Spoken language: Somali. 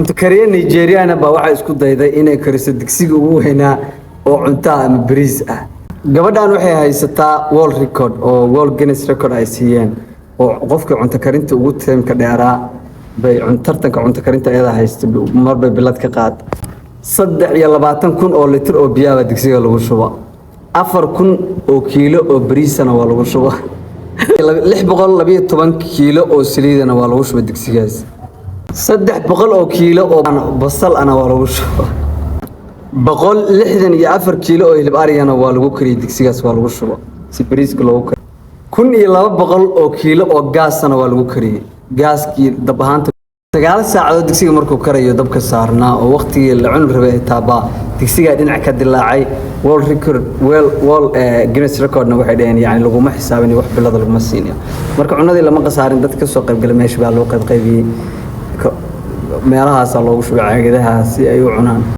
cunto kariye Nigeria baa waxa isku dayday inay kariso digsiga ugu weynaa oo cunto ama bariis ah gabadhan waxay haysataa world record oo world Guinness record ay siiyeen oo qofka cunto karinta ugu teemka dheeraa bay tartanka cunto karinta ayada haystay marba bilad ka qaad 320,000 oo litir oo biyo digsiga lagu shubo 4,000 oo kiilo oo bariisana waa lagu shubo 612 kiilo oo saliidana waa lagu shubo digsigaas 300 oo kiilo oo basal ana waa lagu shubo 164 kiilo oo hilib ariyana waa lagu kariyay digsigaas waa lagu shubo si bariiska loogu kariyo 1200 oo kiilo oo gaasana waa lagu kariyay gaaskii dab ahaanta 9 saacadood digsiga markuu karayo dabka saarnaa oo waqtigii la cun rabay taaba digsiga dhinac ka dilaacay world record Guinness record waxay dhaheen yani lagu ma xisaabin wax bilada lagu ma siinayo marka cunadii lama qasaarin dadka soo qayb galay meesha baa loo qaybiyay meelahaas loogu shubay caagadaha si ay u cunaan